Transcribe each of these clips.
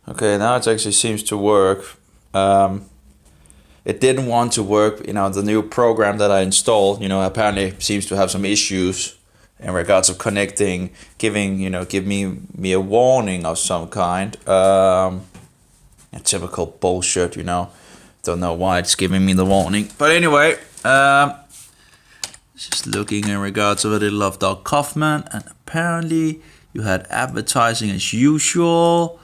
Okay, now it actually seems to work. Um, it didn't want to work. The new program that I installed, apparently seems to have some issues in regards of connecting, give me a warning of some kind. A typical bullshit. Don't know why it's giving me the warning, but anyway, just looking in regards of a little of Doc Kaufman, and apparently you had advertising as usual.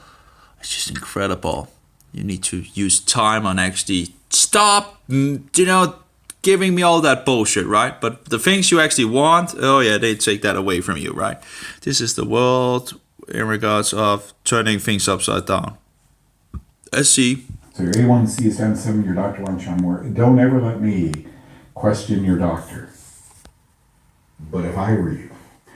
It's just incredible. You need to use time on actually stop, giving me all that bullshit, right? But the things you actually want, oh yeah, they take that away from you, right? This is the world in regards of turning things upside down. Let's see. So your A1C is down to 7, your doctor wants you on more. Don't ever let me question your doctor. But if I were you,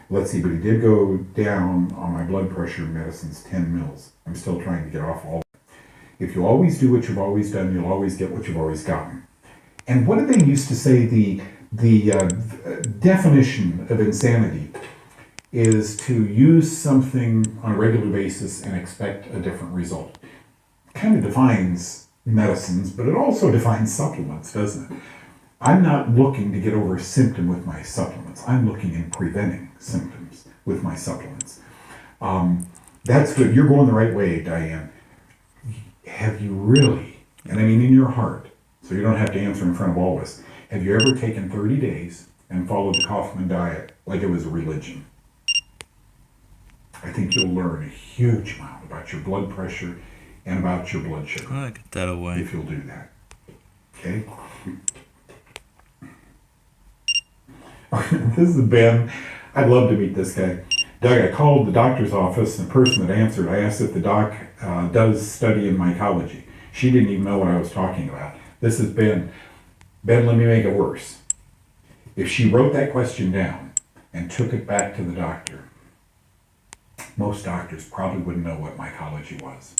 let's see, but he did go down on my blood pressure medicines 10 mils. I'm still trying to get off all that. If you always do what you've always done, you'll always get what you've always gotten. And what did they used to say? The definition of insanity is to use something on a regular basis and expect a different result. Kind of defines medicines, but it also defines supplements, doesn't it? I'm not looking to get over a symptom with my supplements. I'm looking in preventing symptoms with my supplements. That's good. You're going the right way, Diane. Have you really, and I mean in your heart, so you don't have to answer in front of all of us, have you ever taken 30 days and followed the Kaufman diet like it was a religion? I think you'll learn a huge amount about your blood pressure and about your blood sugar. I'll get that away. If you'll do that. Okay? This is Ben. I'd love to meet this guy. Doug, I called the doctor's office, and the person that answered, I asked if the doc does study in mycology. She didn't even know what I was talking about. This is Ben. Ben, let me make it worse. If she wrote that question down and took it back to the doctor, most doctors probably wouldn't know what mycology was.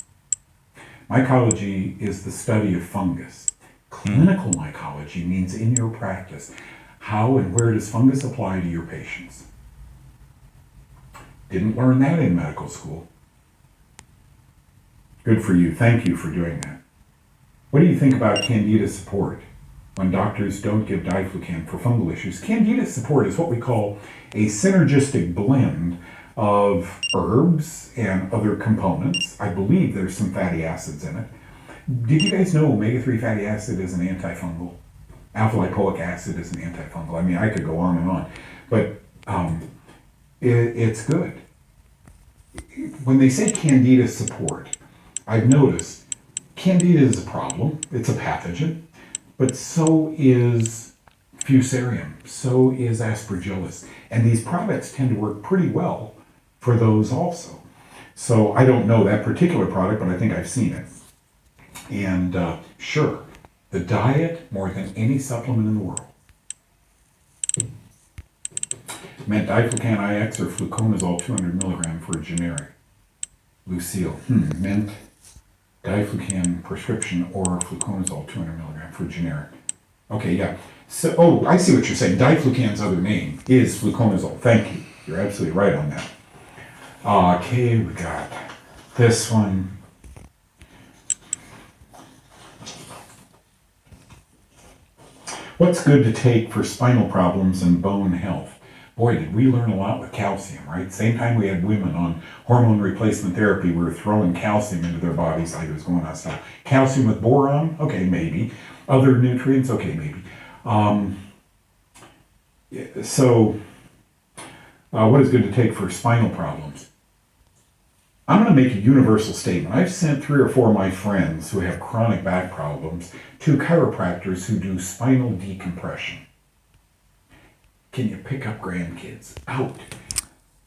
Mycology is the study of fungus. Clinical mycology means in your practice, how and where does fungus apply to your patients? Didn't learn that in medical school. Good for you. Thank you for doing that. What do you think about Candida support when doctors don't give diflucan for fungal issues? Candida support is what we call a synergistic blend of herbs and other components. I believe there's some fatty acids in it. Did you guys know omega-3 fatty acid is an antifungal? Alpha-lipoic acid is an antifungal. I mean, I could go on and on, but it's good. When they say Candida support, I've noticed Candida is a problem. It's a pathogen, but so is Fusarium, so is Aspergillus, and these products tend to work pretty well for those also. So I don't know that particular product, but I think I've seen it. And sure, the diet more than any supplement in the world. Meant diflucan IX or fluconazole 200 milligram for a generic. Lucille, meant diflucan prescription or fluconazole 200 milligram for generic. Okay, yeah. So, I see what you're saying. Diflucan's other name is fluconazole. Thank you. You're absolutely right on that. Okay, we got this one. What's good to take for spinal problems and bone health? Boy, did we learn a lot with calcium, right? Same time we had women on hormone replacement therapy, we were throwing calcium into their bodies like it was going on stuff. Calcium with boron? Okay, maybe. Other nutrients? Okay, maybe. What is good to take for spinal problems? I'm going to make a universal statement. I've sent 3 or 4 of my friends who have chronic back problems to chiropractors who do spinal decompression. Can you pick up grandkids? Out.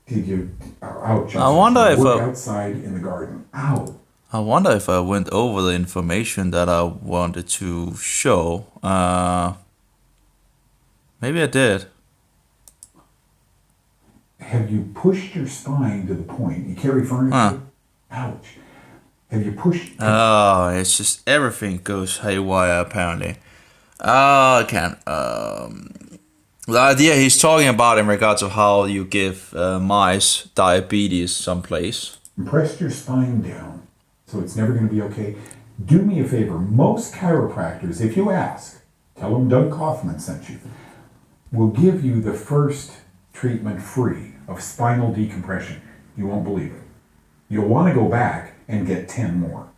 Did you? Ouch. I wonder if work outside in the garden. Ow. I wonder if I went over the information that I wanted to show. Maybe I did. Have you pushed your spine to the point you carry furniture? Ouch. Have you pushed? Oh, it's just everything goes haywire apparently. I can't. The idea he's talking about in regards of how you give mice diabetes someplace. Press your spine down so it's never going to be okay. Do me a favor. Most chiropractors, if you ask, tell them Doug Kaufman sent you, will give you the first treatment free of spinal decompression. You won't believe it. You'll want to go back and get 10 more.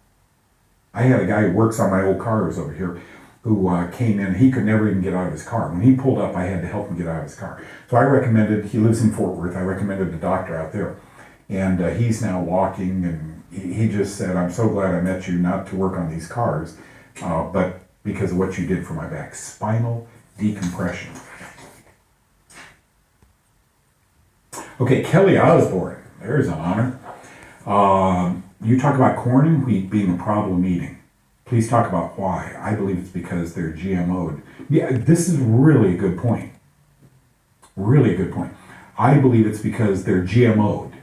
I had a guy who works on my old cars over here who came in. He could never even get out of his car. When he pulled up, I had to help him get out of his car. So I recommended, he lives in Fort Worth, I recommended a doctor out there. And he's now walking, and he just said, I'm so glad I met you, not to work on these cars, but because of what you did for my back. Spinal decompression. Okay, Kelly Osborne, there's an honor. You talk about corn and wheat being a problem eating. Please talk about why. I believe it's because they're GMO'd. Yeah, this is really a good point. Really a good point. I believe it's because they're GMO'd.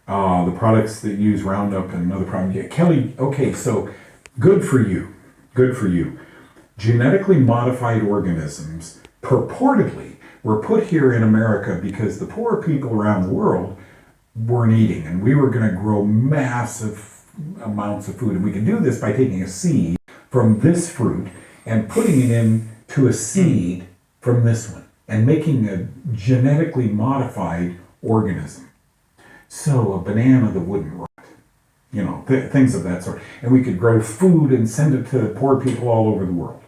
The products that use Roundup and other products. Yeah, Kelly, okay, so good for you. Good for you. Genetically modified organisms purportedly were put here in America because the poor people around the world weren't eating, and we were going to grow massive amounts of food. And we can do this by taking a seed from this fruit and putting it into a seed from this one and making a genetically modified organism. So a banana that wouldn't rot, you know, things of that sort. And we could grow food and send it to poor people all over the world.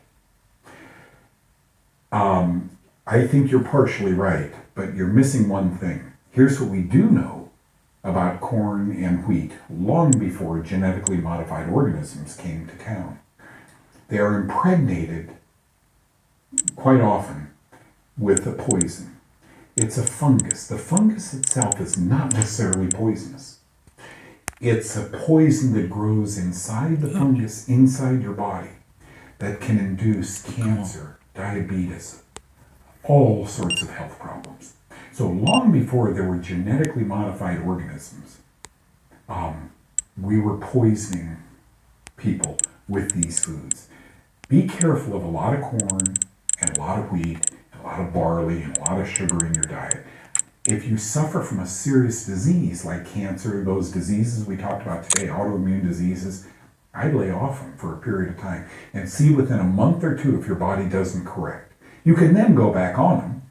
I think you're partially right, but you're missing one thing. Here's what we do know about corn and wheat long before genetically modified organisms came to town. They are impregnated quite often with a poison. It's a fungus. The fungus itself is not necessarily poisonous. It's a poison that grows inside the fungus, inside your body, that can induce cancer, diabetes, all sorts of health problems. So long before there were genetically modified organisms, we were poisoning people with these foods. Be careful of a lot of corn and a lot of wheat, and a lot of barley and a lot of sugar in your diet. If you suffer from a serious disease like cancer, those diseases we talked about today, autoimmune diseases, I'd lay off them for a period of time and see within a month or two if your body doesn't correct. You can then go back on them,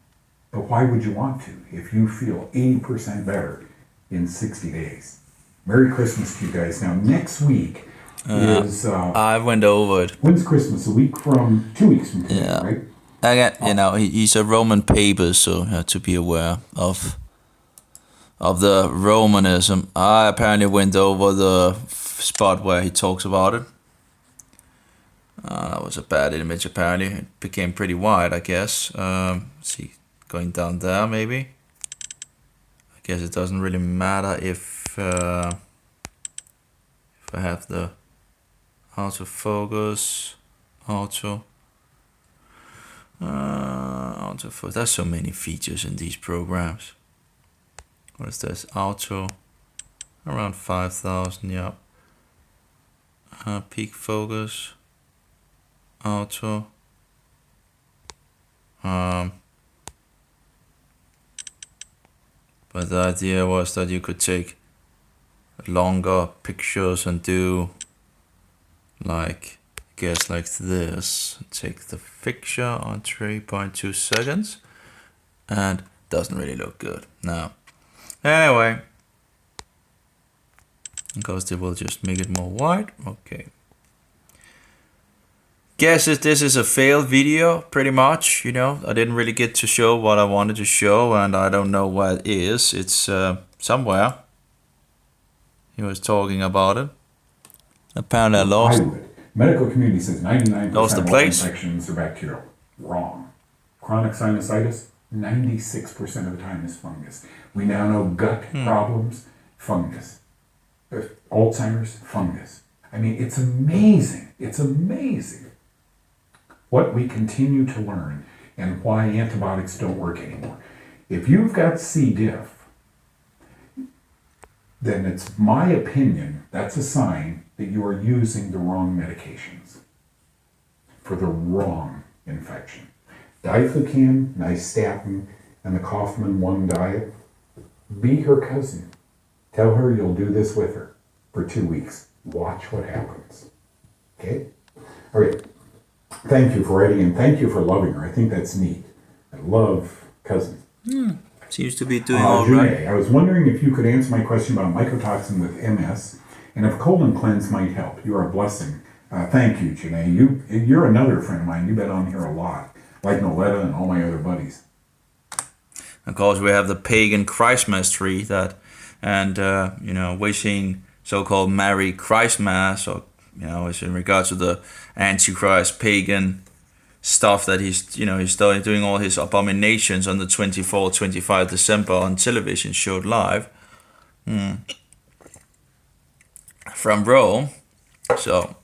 but why would you want to if you feel 80% better in 60 days? Merry Christmas to you guys. Now, next week is... I went over it. When's Christmas? 2 weeks from today, right? Again, you know, he's a Roman paper, so you have to be aware of the Romanism. I apparently went over the spot where he talks about it. That was a bad image, apparently. It became pretty wide, I guess. See, going down there, maybe. I guess it doesn't really matter if I have the autofocus, autofocus. There's so many features in these programs. What is this? Auto, around 5,000, yeah. Peak focus. Auto. But the idea was that you could take longer pictures and do like, I guess like this. Take the picture on 3.2 seconds and doesn't really look good. Now, anyway, because they will just make it more wide. Okay. Guess this is a failed video, pretty much. You know, I didn't really get to show what I wanted to show, and I don't know where it is. It's somewhere. He was talking about it. Apparently I lost. Medical community says 99% lost the of all place. infections are bacterial. Wrong. Chronic sinusitis, 96% of the time is fungus. We now know gut problems, fungus. Alzheimer's, fungus. I mean, it's amazing. It's amazing what we continue to learn and why antibiotics don't work anymore. If you've got C. diff, then it's my opinion that's a sign that you are using the wrong medications for the wrong infection. Diflucan, nystatin, and the Kaufman 1 diet, be her cousin. Tell her you'll do this with her. for 2 weeks. Watch what happens. Okay? All right. Thank you for writing and thank you for loving her. I think that's neat. I love cousins. Seems to be doing all right. Janae, I was wondering if you could answer my question about mycotoxin with MS and if colon cleanse might help. You are a blessing. Thank you, Janae. You're another friend of mine. You've been on here a lot, like Noletta and all my other buddies. Of course, we have the pagan Christmas tree that, and wishing so-called Merry Christmas, or is in regards to the Antichrist pagan stuff that he's started doing all his abominations on the 24th, 25 December on television, showed live from Rome. So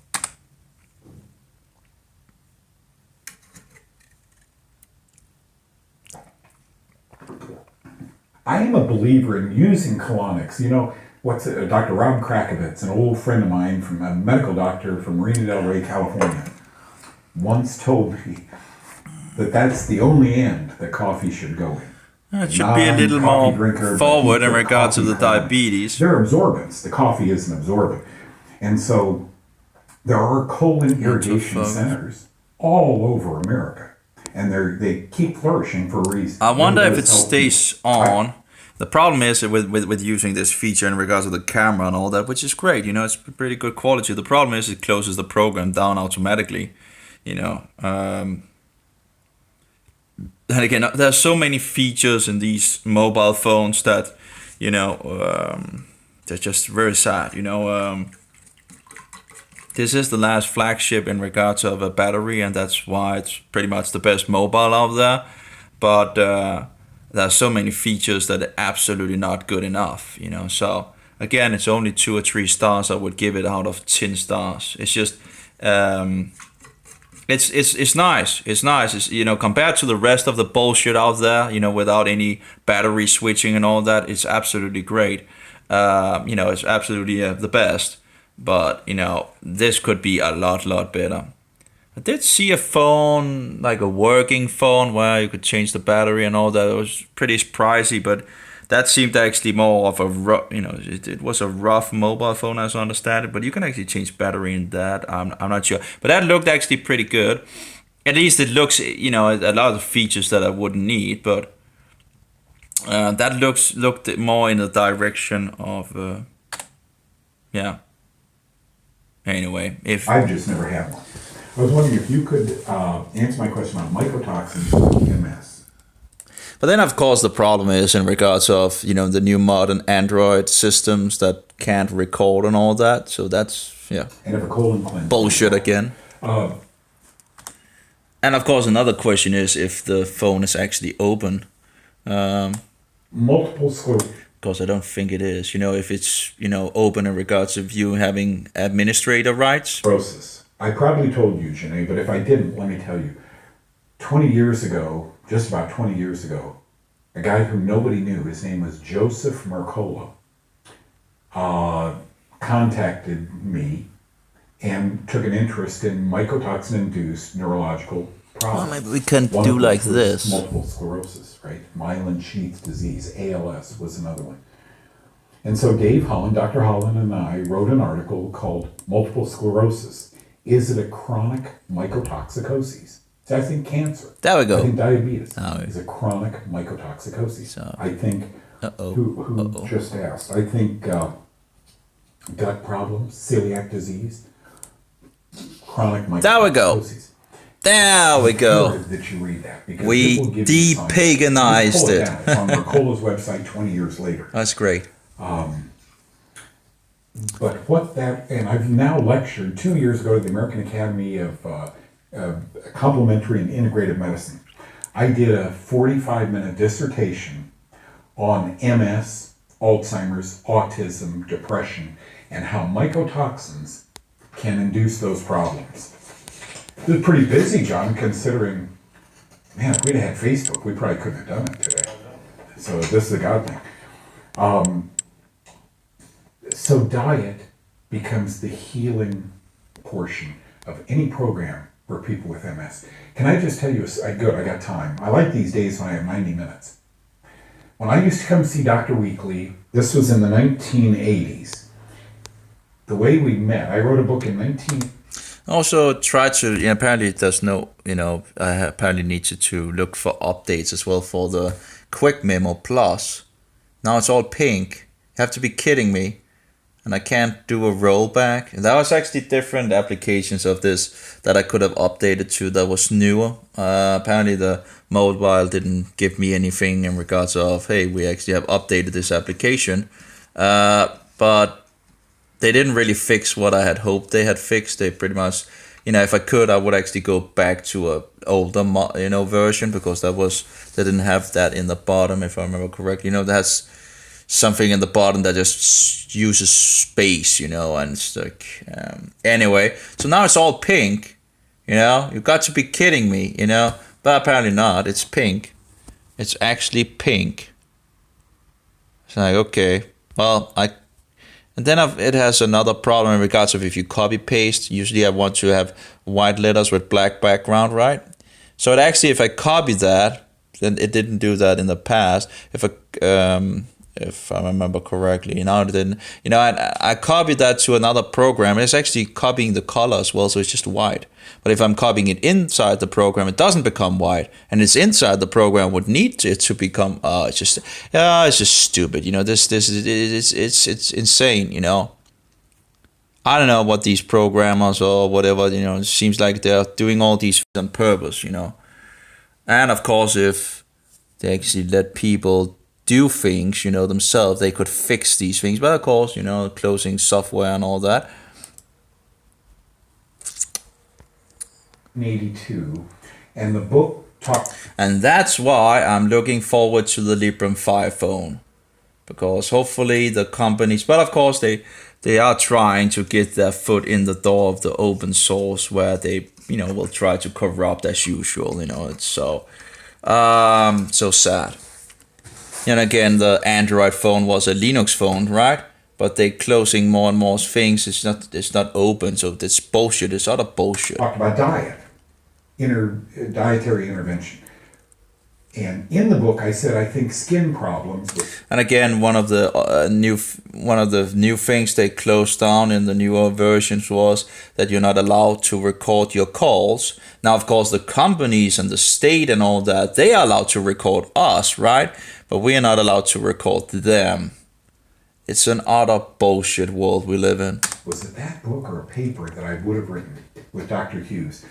I am a believer in using colonics. Dr. Rob Krakovitz, an old friend of mine, from a medical doctor from Marina del Rey, California, once told me that that's the only end that coffee should go in. it should be a little more forward in regards to the diabetes. They're absorbents. The coffee is an absorbent. And so there are colon irrigation centers all over America. And they keep flourishing for a reason. I wonder if it stays on. The problem is with using this feature in regards to the camera and all that, which is great, it's pretty good quality. The problem is it closes the program down automatically, And again, there's so many features in these mobile phones that, they're just very sad, This is the last flagship in regards of a battery, and that's why it's pretty much the best mobile out there. But there are so many features that are absolutely not good enough, So again, it's only 2 or 3 stars I would give it out of 10 stars. It's just, it's nice. It's nice. It's, compared to the rest of the bullshit out there, without any battery switching and all that, it's absolutely great. It's absolutely the best. But, this could be a lot better. I did see a phone, like a working phone, where you could change the battery and all that. It was pretty pricey, but that seemed actually more of a rough, it was a rough mobile phone as I understand it. But you can actually change battery in that. I'm not sure. But that looked actually pretty good. At least it looks, a lot of features that I wouldn't need. But that looked more in the direction of, Anyway, I've just never had one. I was wondering if you could answer my question about mycotoxins and MS. But then, of course, the problem is in regards of, the new modern Android systems that can't record and all that. So that's, And if a colon cleanse. Bullshit again. And of course, another question is if the phone is actually open. Multiple sclerosis. Because I don't think it is. If it's, open in regards of you having administrator rights. Sclerosis. I probably told you, Janae, but if I didn't, let me tell you. 20 years ago, just about 20 years ago, a guy who nobody knew, his name was Joseph Mercola, contacted me and took an interest in mycotoxin-induced neurological problems. Well, maybe we can do like this. Multiple sclerosis, right? Myelin sheath disease, ALS was another one. And so Dave Holland, Dr. Holland and I wrote an article called Multiple Sclerosis. Is it a chronic mycotoxicosis? So I think cancer. There we go. I think diabetes is a chronic mycotoxicosis. So, I think, who just asked, I think gut problems, celiac disease, chronic mycotoxicosis. There we go. There we go. That you read that because we de-paganized it. It's on Mercola's website 20 years later. That's great. But and I've now lectured 2 years ago to the American Academy of Complementary and Integrative Medicine. I did a 45-minute dissertation on MS, Alzheimer's, autism, depression, and how mycotoxins can induce those problems. It was pretty busy, John, considering, man, if we'd had Facebook, we probably couldn't have done it today. So this is a God thing. So diet becomes the healing portion of any program for people with MS. Can I just tell you, good, I got time. I like these days when I have 90 minutes. When I used to come see Dr. Weekly, this was in the 1980s, The way we met, I wrote a book in 19. Also, try to. Apparently, there's no. I apparently needed to look for updates as well for the Quick Memo Plus. Now it's all pink. You have to be kidding me. And I can't do a rollback. And that was actually different applications of this that I could have updated to that was newer. Apparently the mobile didn't give me anything in regards of, hey, we actually have updated this application. But they didn't really fix what I had hoped they had fixed. They pretty much, if I could, I would actually go back to a older, version, because they didn't have that in the bottom, if I remember correctly. That's something in the bottom that just uses space, and it's like, anyway. So now it's all pink, you got to be kidding me, but apparently not. It's pink. It's actually pink. It's like, okay, well, and then it has another problem in regards of if you copy paste. Usually I want to have white letters with black background, right? So if I copy that, then it didn't do that in the past. If I remember correctly, then I copied that to another program. It's actually copying the color as well, so it's just white. But if I'm copying it inside the program, it doesn't become white, and it's inside the program would need it to become. It's just stupid. This is it's insane. I don't know what these programmers or whatever. It seems like they're doing all these on purpose. And of course, if they actually let people do things, themselves, they could fix these things. But of course, closing software and all that. 82, and the book talked. And that's why I'm looking forward to the Librem 5 phone, because hopefully the companies, but of course they are trying to get their foot in the door of the open source, where they will try to corrupt as usual. It's so sad. And again, the Android phone was a Linux phone, right? But they're closing more and more things. It's not open, so it's bullshit. It's utter bullshit. Talked about dietary intervention. And in the book, I said I think skin problems. And again, one of the new things they closed down in the newer versions was that you're not allowed to record your calls. Now, of course, the companies and the state and all that, they are allowed to record us, right? But we are not allowed to record them. It's an utter bullshit world we live in. Was it that book or a paper that I would have written with Dr. Hughes?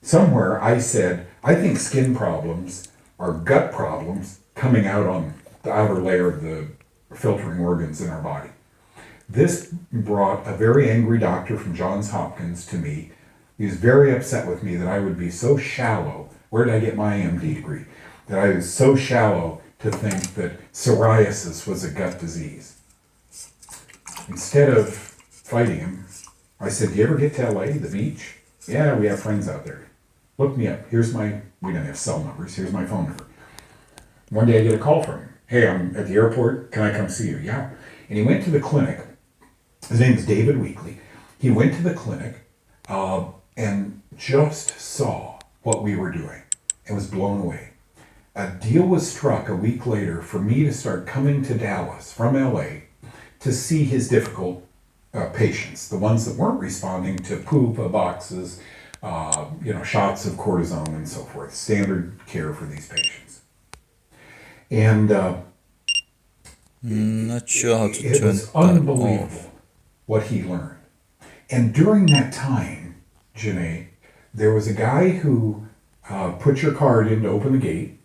Somewhere I said, I think skin problems are gut problems coming out on the outer layer of the filtering organs in our body. This brought a very angry doctor from Johns Hopkins to me. He was very upset with me that I would be so shallow. Where did I get my MD degree? That I was so shallow to think that psoriasis was a gut disease. Instead of fighting him, I said, do you ever get to LA, the beach? Yeah, we have friends out there. Look me up. We don't have cell numbers. Here's my phone number. One day I get a call from him. Hey, I'm at the airport. Can I come see you? Yeah. And he went to the clinic. His name is David Weekly. He went to the clinic and just saw what we were doing and was blown away. A deal was struck a week later for me to start coming to Dallas from LA to see his difficult patients, the ones that weren't responding to poop boxes, shots of cortisone and so forth, standard care for these patients. And not sure how to it turn was that off. unbelievable what he learned. And during that time, Janae, there was a guy who put your card in to open the gate,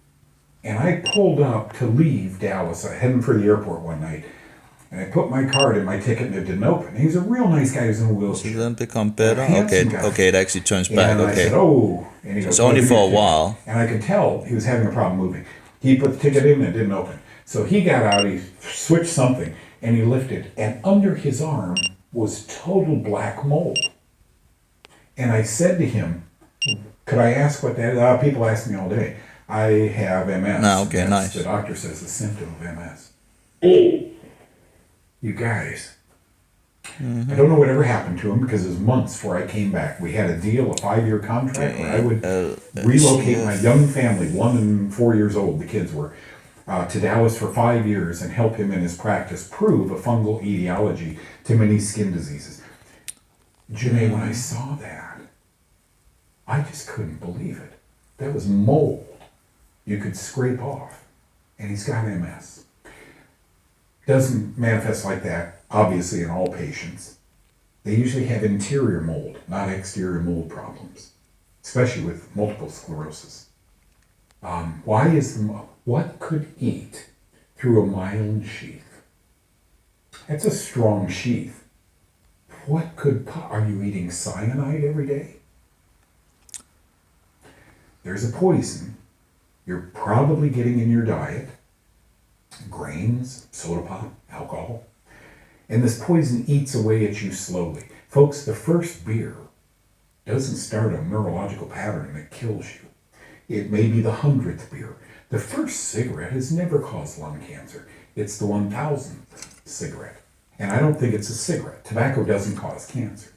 and I pulled up to leave Dallas, heading for the airport one night, and I put my card in my ticket and it didn't open. And he's a real nice guy who's in a wheelchair. So then become better? Handsome guy. Okay, it actually turns back. And I Okay. said, oh. And he So goes, it's only "Well, for a give me your while. ticket." And I could tell he was having a problem moving. He put the ticket in and it didn't open. So he got out, he switched something, and he lifted. And under his arm was total black mold. And I said to him, could I ask what that is? People ask me all day. I have MS. No, okay, That's, nice. The doctor says, a symptom of MS. You guys. Mm-hmm. I don't know whatever happened to him because it was months before I came back. We had a deal, a 5-year contract, where I would relocate my young family, 1 and 4 years old, the kids were. to Dallas for 5 years and help him in his practice prove a fungal etiology to many skin diseases. Janae, when I saw that, I just couldn't believe it. That was mold you could scrape off, and he's got MS. Doesn't manifest like that, obviously, in all patients. They usually have interior mold, not exterior mold problems, especially with multiple sclerosis. What could eat through a myelin sheath? That's a strong sheath. Are you eating cyanide every day? There's a poison you're probably getting in your diet, grains, soda pop, alcohol, and this poison eats away at you slowly. Folks, the first beer doesn't start a neurological pattern that kills you. It may be the 100th beer. The first cigarette has never caused lung cancer. It's the 1000th cigarette. And I don't think it's a cigarette. Tobacco doesn't cause cancer.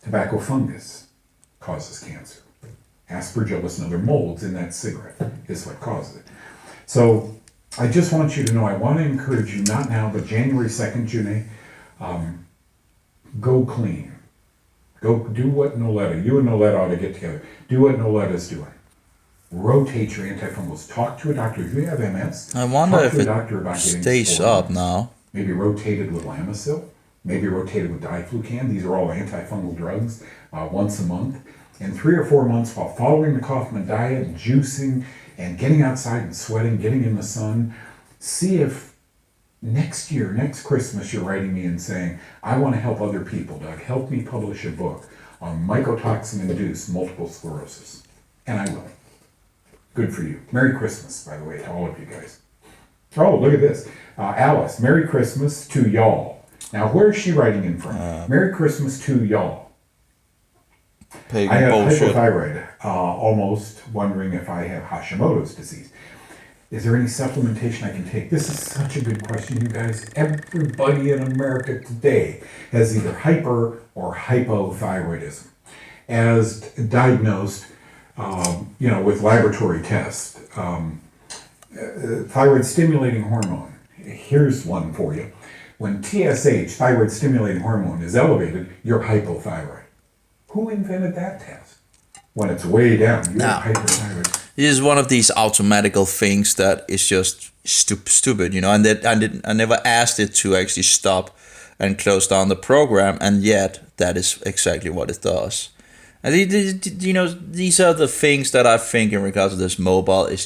Tobacco fungus causes cancer. Aspergillus and other molds in that cigarette is what causes it. So I just want you to know, I want to encourage you, not now, but January 2nd, Janae, go clean. Go do what Noletta, you and Noletta ought to get together. Do what Noletta's doing. Rotate your antifungals. Talk to a doctor. If you have MS, I wonder talk if to a it doctor about getting stays up now. Maybe rotated with Lamisil, maybe rotated with diflucan. These are all antifungal drugs once a month. In 3 or 4 months, while following the Kaufman diet and juicing and getting outside and sweating, getting in the sun, see if next year, next Christmas, you're writing me and saying, I want to help other people, Doug. Help me publish a book on mycotoxin-induced multiple sclerosis. And I will. Good for you. Merry Christmas, by the way, to all of you guys. Oh, look at this. Alice, Merry Christmas to y'all. Now, where is she writing in from? Merry Christmas to y'all. I have Bullshit. hypothyroid, almost wondering if I have Hashimoto's disease. Is there any supplementation I can take? This is such a good question, you guys. Everybody in America today has either hyper or hypothyroidism. As diagnosed, with laboratory tests, thyroid stimulating hormone. Here's one for you. When TSH, thyroid stimulating hormone, is elevated, you're hypothyroid. Who invented that test? When it's way down, you're hypothyroid. This is one of these automatical things that is just stupid, and that I never asked it to actually stop and close down the program, and yet that is exactly what it does. And these are the things that I think in regards to this mobile is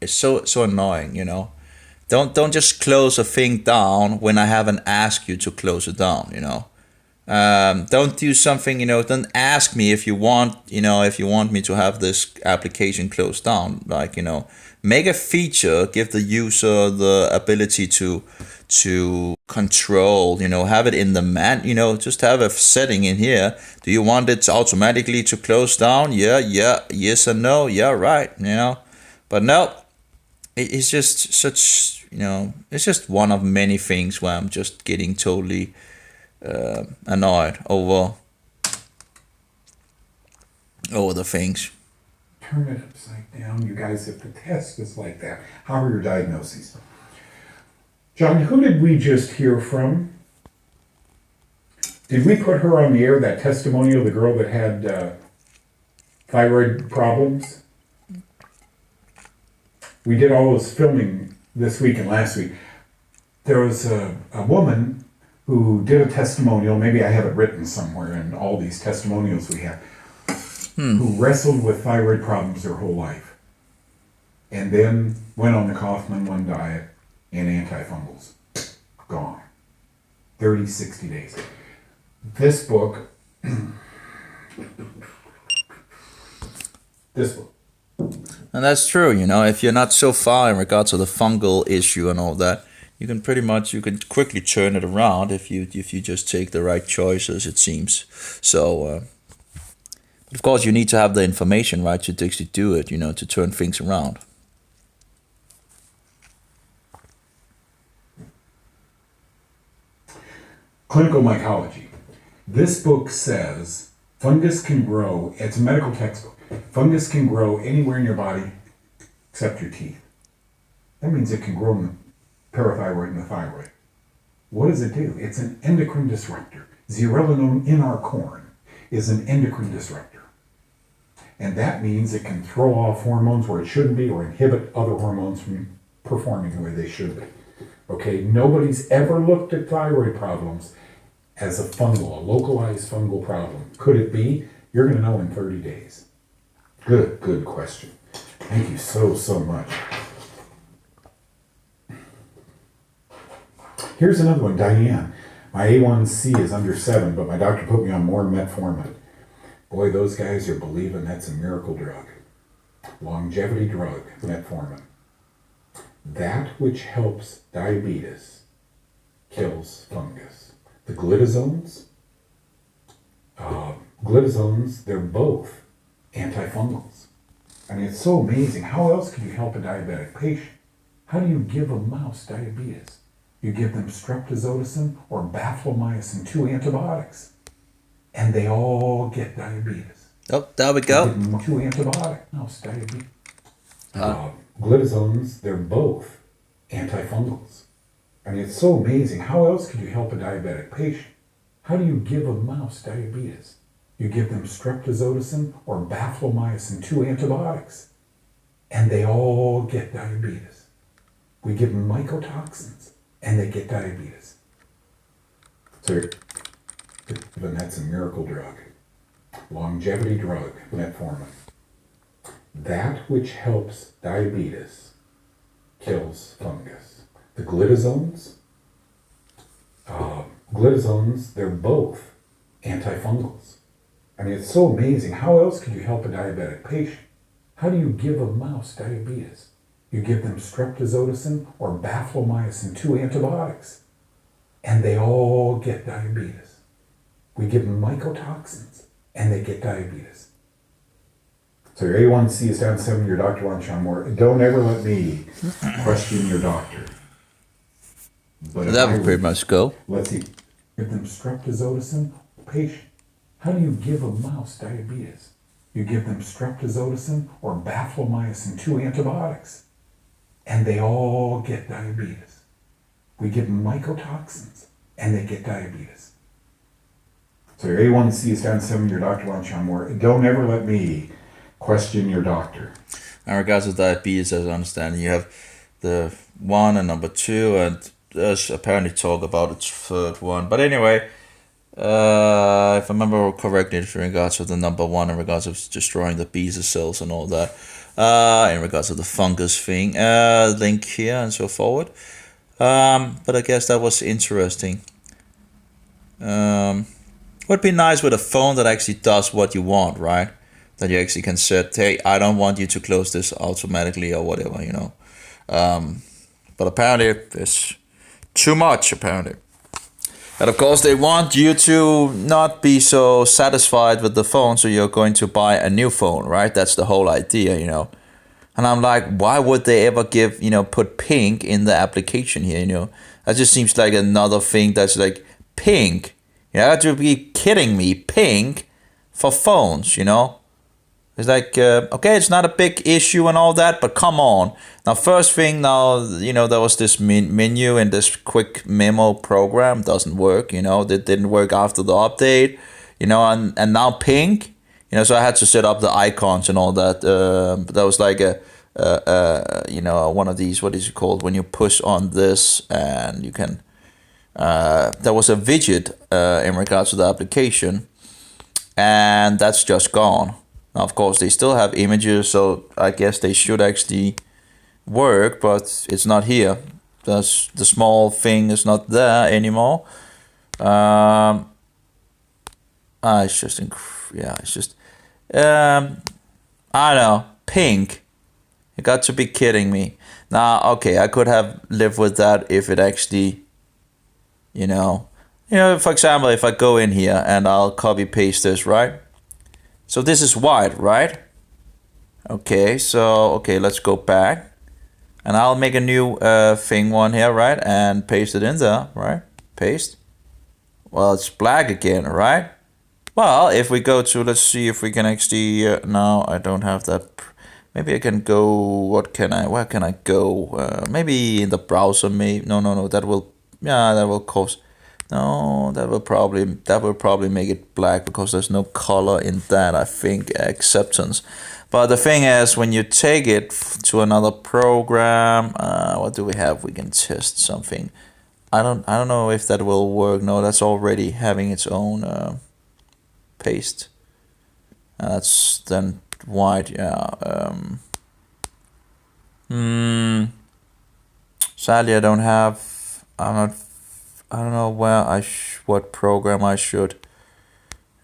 so annoying, Don't just close a thing down when I haven't asked you to close it down, Don't do something, don't ask me if you want me to have this application closed down. Like, make a feature, give the user the ability to control, have it in the just have a setting in here. Do you want it automatically to close down? Yeah, yes and no, yeah, right, But no, it's just such, it's just one of many things where I'm just getting totally annoyed over the things. Turn it upside down, you guys. If the test is like that, how are your diagnoses? John, who did we just hear from? Did we put her on the air, that testimonial, the girl that had thyroid problems? We did all this filming this week and last week. There was a woman who did a testimonial, maybe I have it written somewhere in all these testimonials we have, who wrestled with thyroid problems their whole life, and then went on the Kaufman 1 diet and antifungals. Gone. 30, 60 days. This book, And that's true, if you're not so far in regards to the fungal issue and all that, you can quickly turn it around if you just take the right choices, it seems. So, of course, you need to have the information, right, to actually do it, to turn things around. Clinical mycology. This book says fungus can grow, it's a medical textbook, fungus can grow anywhere in your body except your teeth. That means it can grow in the parathyroid and the thyroid. What does it do? It's an endocrine disruptor. Zearalenone in our corn is an endocrine disruptor. And that means it can throw off hormones where it shouldn't be or inhibit other hormones from performing the way they should be. Okay, nobody's ever looked at thyroid problems as a fungal, a localized fungal problem. Could it be? You're going to know in 30 days. Good question. Thank you so much. Here's another one, Diane. My A1C is under 7, but my doctor put me on more metformin. Boy, those guys are believing that's a miracle drug. Longevity drug, metformin. That which helps diabetes kills fungus. The glitazones, they're both antifungals. I mean, it's so amazing. How else could you help a diabetic patient? How do you give a mouse diabetes? You give them streptozotocin or baflomycin, 2 antibiotics, and they all get diabetes. Oh, there we go. You give them 2 antibiotics, mouse diabetes. Glitazones, they're both antifungals. I mean, it's so amazing. How else could you help a diabetic patient? How do you give a mouse diabetes? You give them streptozotocin or baflomycin, 2 antibiotics, and they all get diabetes. We give them mycotoxins, and they get diabetes. So, that's a miracle drug. Longevity drug, metformin. That which helps diabetes kills fungus. The glitazones, they're both antifungals. I mean, it's so amazing. How else could you help a diabetic patient? How do you give a mouse diabetes? You give them streptozotocin or baflomycin, 2 antibiotics, and they all get diabetes. We give them mycotoxins, and they get diabetes. So your A1C is down 7, your doctor wants you on more. Don't ever let me question your doctor. But That would pretty much go. Let's see. Give them streptozotocin, patient. How do you give a mouse diabetes? You give them streptozotocin or baflomycin, 2 antibiotics, and they all get diabetes. We give them mycotoxins, and they get diabetes. So your A1C is down 7, your doctor wants you on more. Don't ever let me question your doctor. In regards to diabetes, as I understand, you have the 1 and number 2, and there's apparently talk about its 3rd one. But anyway, if I remember correctly, in regards to the number 1, in regards of destroying the beta cells and all that, in regards to the fungus thing, link here and so forward. But I guess that was interesting. Would be nice with a phone that actually does what you want, right? That you actually can set, hey, I don't want you to close this automatically or whatever, you know. But apparently it's too much, apparently. And of course they want you to not be so satisfied with the phone, so you're going to buy a new phone, right? That's the whole idea, you know. And I'm like, why would they ever give, you know, put pink in the application here, you know? That just seems like another thing that's like, pink? You have to be kidding me, pink for phones, you know? It's like, okay, it's not a big issue and all that, but come on. Now, first thing now, you know, there was this menu in this quick memo program. Doesn't work, you know. It didn't work after the update, you know, and now pink, you know, so I had to set up the icons and all that. That was like you know, one of these, what is it called? When you push on this and you can, there was a widget in regards to the application, and that's just gone. Now, of course, they still have images, so I guess they should actually work, but it's not here. The small thing is not there anymore. It's just, it's just, I don't know, pink. You got to be kidding me. Now, okay, I could have lived with that if it actually, you know, for example, if I go in here and I'll copy paste this, right? So this is white, right? Okay, so, okay, let's go back. And I'll make a new thing one here, right? And paste it in there, right? Paste. Well, it's black again, right? Well, if we go to, let's see if we can actually, no, I don't have that. maybe I can go, where can I go? Maybe in the browser, maybe, no, that will, yeah, that will cause, no, that will probably make it black because there's no color in that, I think, acceptance. But the thing is, when you take it to another program, what do we have? We can test something. I don't know if that will work. No, that's already having its own paste. That's then white. Yeah. Sadly, I don't have. I'm not. I don't know what program I should.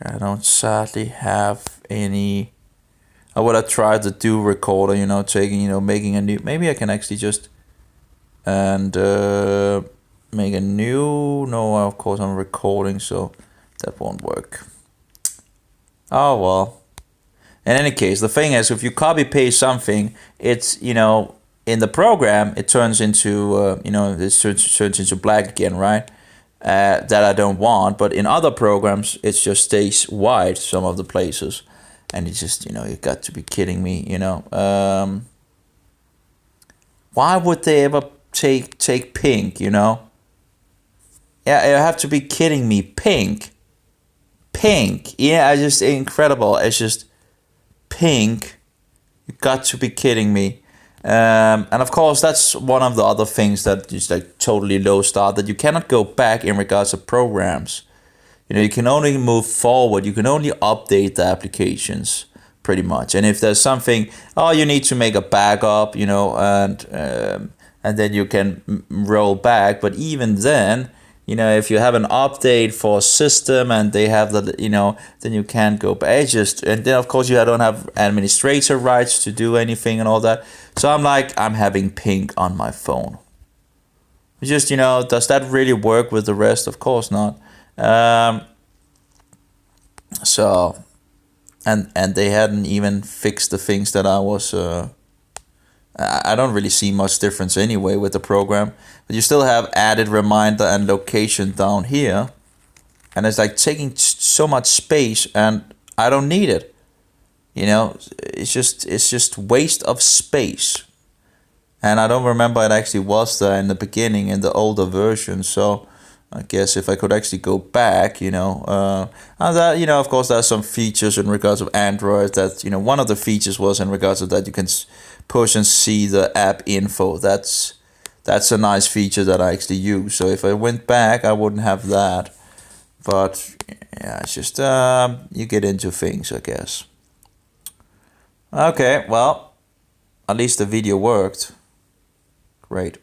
I don't sadly have any. I would have tried to do recorder. Making a new. Maybe I can actually just and make a new. No, of course I'm recording, so that won't work. Oh well. In any case, the thing is, if you copy paste something, it's in the program it turns into turns into black again, right? That I don't want, but in other programs it just stays white some of the places, and it's just you got to be kidding me, Why would they ever take pink, Yeah, you have to be kidding me. Pink, yeah, it's just incredible. It's just pink. You got to be kidding me. And of course, that's one of the other things that is like totally low start, that you cannot go back in regards to programs. You can only move forward. You can only update the applications pretty much. And if there's something, you need to make a backup, and then you can roll back. But even then, if you have an update for a system and they have then you can't go back. And then of course you don't have administrator rights to do anything and all that. So I'm having pink on my phone. It's just, does that really work with the rest? Of course not. So, and they hadn't even fixed the things that I was, I don't really see much difference anyway with the program, but you still have added reminder and location down here, and it's like taking so much space, and I don't need it. It's just waste of space, and I don't remember it actually was there in the beginning in the older version. So I guess if I could actually go back, and that, of course, there's some features in regards of Android that, one of the features was in regards of that you can push and see the app info. That's a nice feature that I actually use. So if I went back, I wouldn't have that. But yeah, it's just you get into things, I guess. Okay, well, at least the video worked. Great.